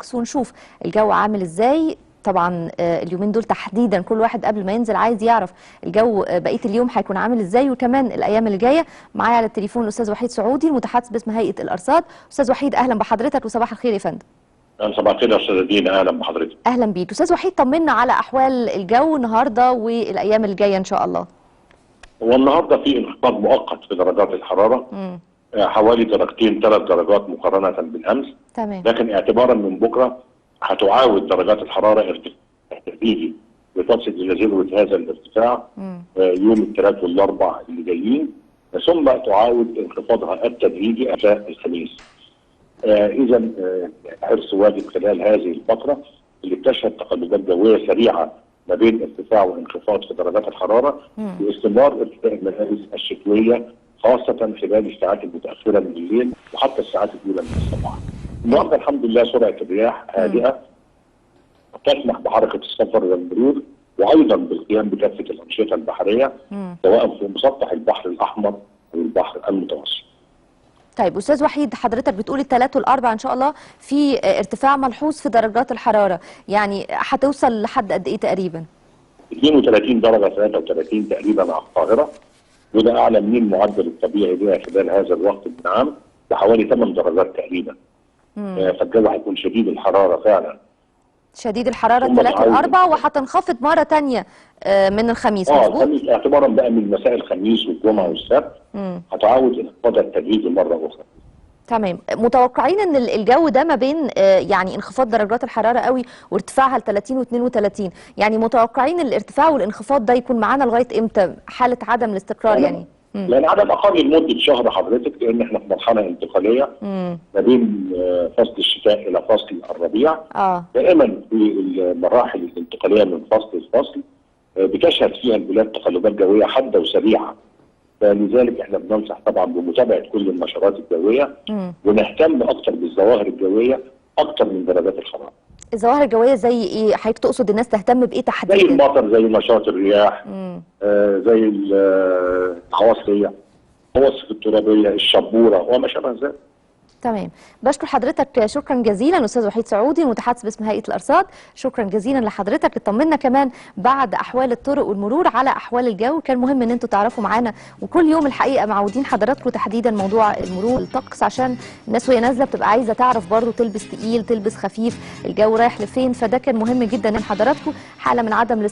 الطقس ونشوف الجو عامل ازاي. طبعا اليومين دول تحديدا كل واحد قبل ما ينزل عايز يعرف الجو بقيه اليوم هيكون عامل ازاي، وكمان الايام اللي جايه. معايا على التليفون الاستاذ وحيد سعودي المتحدث باسم هيئه الارصاد. استاذ وحيد اهلا بحضرتك وصباح الخير يا فندم. صباح الخير يا استاذه دينا، اهلا بحضرتك. اهلا بيك استاذ وحيد، طمنا على احوال الجو النهارده والايام اللي جايه ان شاء الله. هو النهارده في انخفاض مؤقت في درجات الحراره، حوالي درجتين 3 درجات مقارنه بالامس. تمام. لكن اعتبارا من بكره هتعاود درجات الحراره ارتفاع تدريجي لتصل الى ذروه هذا الارتفاع يوم الثلاث والاربع اللي جايين، ثم تعاود انخفاضها التدريجي مساء الخميس. اذا حرص واجب خلال هذه الفتره اللي بتشهد تقلبات جويه سريعه ما بين ارتفاع وانخفاض في درجات الحراره، واستمرار ارتفاع الملابس الشتويه خاصه خلال الساعات المتاخره من الليل وحتى الساعات الاولى من الصباح. النهارده الحمد لله سرعه الرياح هادئه تسمح بحركه السفر والمرور، وايضا بالقيام بكافه الانشطه البحريه سواء في مسطح البحر الاحمر او البحر المتوسط. طيب استاذ وحيد، حضرتك بتقول الثلاث والاربع ان شاء الله في ارتفاع ملحوظ في درجات الحراره، يعني هتوصل لحد قد ايه تقريبا؟ 32 درجه 33 تقريبا على القاهره، وده اعلى من المعدل الطبيعي لها خلال هذا الوقت من العام بحوالي 8 درجات تقريبا. فالجو هيكون شديد الحراره فعلا. شديد الحراره الثلاث والاربع، وهتنخفض مره ثانيه من الخميس. مظبوط؟ الخميس اعتبارا بقى من مساء الخميس والجمعه والسبت هتعاود انخفاضها التدريجي مره اخرى. تمام. متوقعين ان الجو ده ما بين يعني انخفاض درجات الحراره قوي وارتفاعها ل 30 و32، يعني متوقعين الارتفاع والانخفاض ده يكون معانا لغايه امتى؟ حاله عدم الاستقرار يعني. يعني على الاقل لمده شهر حضرتك، لان احنا في مرحله انتقاليه ما بين فصل الشتاء الى فصل الربيع. دائما في المراحل الانتقاليه من فصل لفصل بتشهد فيها البلاد تقلبات جويه حاده وسريعه، فلذلك احنا بننصح طبعا بمتابعه كل النشرات الجويه ونهتم اكثر بالظواهر الجويه اكثر من درجات الحراره. الظواهر الجويه زي ايه؟ حضرتك تقصد الناس تهتم بايه تحديدا؟ زي المطر، زي نشاط الرياح، زي العواصفيه، العواصف الترابيه، الشبوره وما شابه ذلك. تمام. بشكر حضرتك شكرا جزيلا استاذ وحيد سعودي المتحدث باسم هيئه الارصاد. شكرا جزيلا لحضرتك. اطمنا كمان بعد احوال الطرق والمرور على احوال الجو، كان مهم ان انتم تعرفوا معانا، وكل يوم الحقيقه معودين حضراتكم تحديدا موضوع المرور الطقس، عشان الناس وهي نازله بتبقى عايزه تعرف برضه تلبس تقيل تلبس خفيف، الجو رايح لفين، فده كان مهم جدا ان حضراتكم حاله من عدم